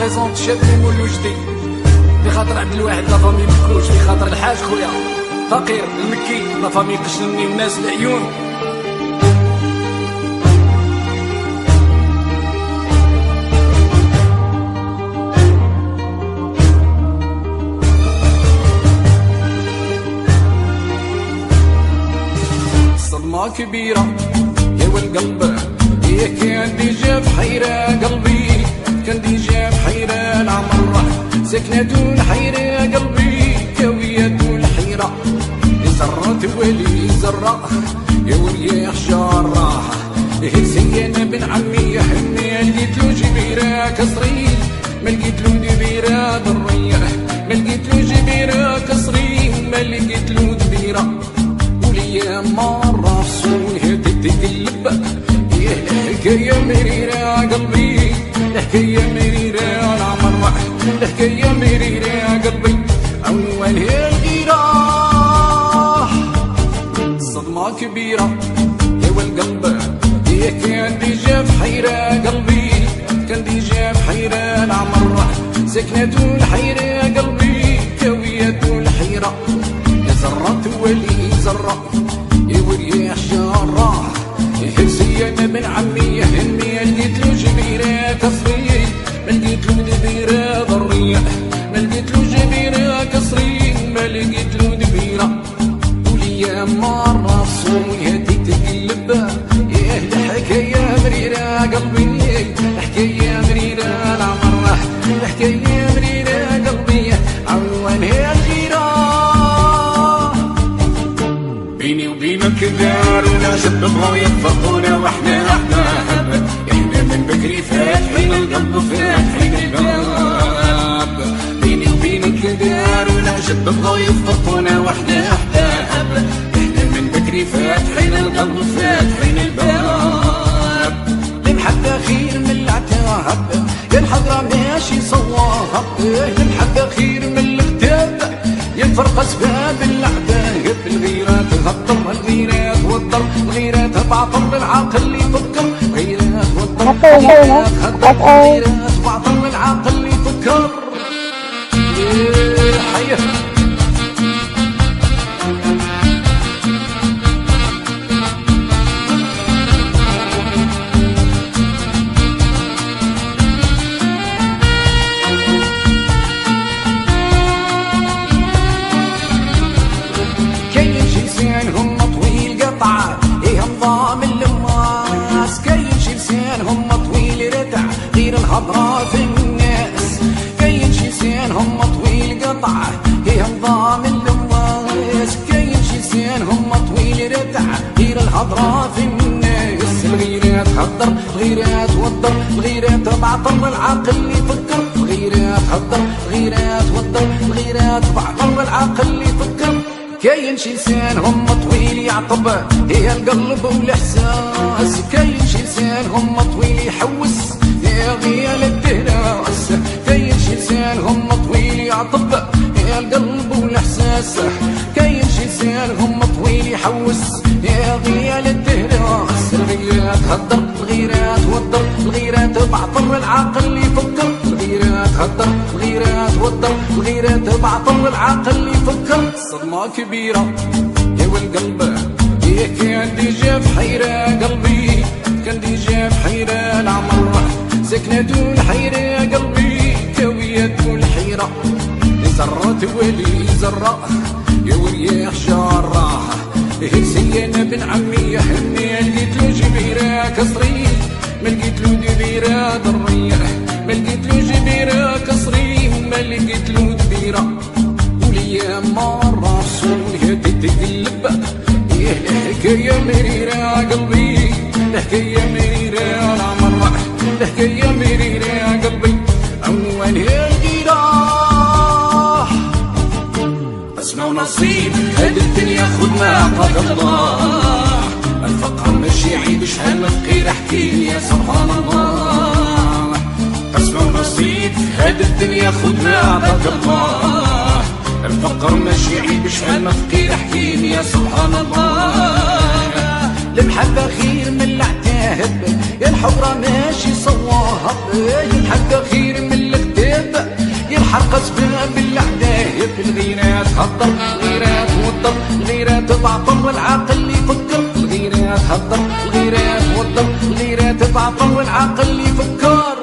بريزونت شاب مول وجدي بخاطر عبد الواحد لا فامي مكوش، بخاطر الحاج خويا فقير المكي لا فامي قشني والناس العيون. صدمة كبيرة يا والقلب يا كان ديجا بحيرة قلبي، كان ديجا بحيرة العمر سكنة الحيرة قلبي كوية الحيرة زرت ولي زرة يا ورياح جراح سيانا بن عمي حمي لقيت له جبيرة كسري ما لقيت له دبيرة ضرية ما لقيت له جبيرة كسري ما لقيت له دبيرة وليا مرة صونها تتقلب يا الحكاية مريرة قلبي الحكاية مريرة العمر الحكاية مريرة قلبي أول الغيرة صدمة كبيرة يا والقلب يا كان ديجا بحيرة قلبي كان ديجا بحيرة العمر سكنة الحيرة قلبي كوية الحيرة يا زرة ولي زرة يا ورياح جراح يا سيانا بن عمي هني لقيت له جبيرة كسري ما لقيت له دبيرة ضرية ما لقيت له جبيرة كسري ما لقيت له دبيرة وليا مرة صومها تتقلب يا الحكاية مريرة قلبي الحكاية مريرة العمر الحكاية مريرة قلبي عوانها الغيرة بيني وبينك دار وناس بغاو يتفقونا واحنا احباب احنا من بكري فاتحين القلب فاتحين الباب بيني وبينك دار وناس بغاو يتفقونا واحنا احباب احنا من بكري فاتحين القلب فاتحين الباب المحبة خير من العتاب يا الحضرة ماشي صواب المحبة خير من الكتاب يا الفرق اسباب اللعبة بالغيرة تهطر الغيرة توضر الغيرة تبعطر العاقل يفكر غيرة توضر الغيرة تهطر الغيرة تبعطر العاقل يفكر حيا الحضرة في الناس كاين شي لسانهم طويل قطع هي نظام اللواس كاين شي لسانهم طويل رتع هي الحضرة في الناس الغيرة تهدر الغيرة توضر الغيرة تبعطر العقل يفكر الغيرة تهدر الغيرة توضر الغيرة تبعطر العقل يفكر كاين شي لسانهم طويل يعطب هي القلب والاحساس كاين شي لسانهم طويل يحوس يا غيال الدهراس كاين شي لسانهم طويل يعطب يا القلب والاحساس كاين شي لسانهم طويل يحوس يا غيال الدهراس الغيرة تهدر الغيرة توضر الغيرة تبعطر العقل يفكر الغيرة تهدر الغيرة توضر الغيرة تبعطر العقل يفكر صدمة كبيرة يا والقلب يا كان ديجا بحيرة قلبي كان ديجا بحيرة العمر سكنة الحيرة قلبي كوية الحيرة زرت ولي زرة يا ورياح جراح سيانا بن عمي هني لقيت له جبيرة كسري ما لقيت له دبيرة ضرية ما لقيت له جبيرة كسري ما لقيت له دبيرة وليا مرة صونها تتقلب يا الحكاية مريرة قلبي الحكاية مريرة العمر الحكاية مريرة قلبي عنوانها الغيرة اسمع ونصيب هاد الدنيا خد ما عطاك الله الفقر ماشي عيب شحال من فقير احكيلي يا سبحان الله اسمع ونصيب هاد الدنيا خد ما عطاك الله الفقر ماشي عيب شحال من فقير احكيلي يا سبحان الله المحبة خير من العتاب يا الحضرة ماشي صواب المحبة خير من الكتاب هضر الغيرات والضر الغيرات تعطل والعقل يفكر الغيرات هضر الغيرات والضر الغيرات تعطل والعقل يفكر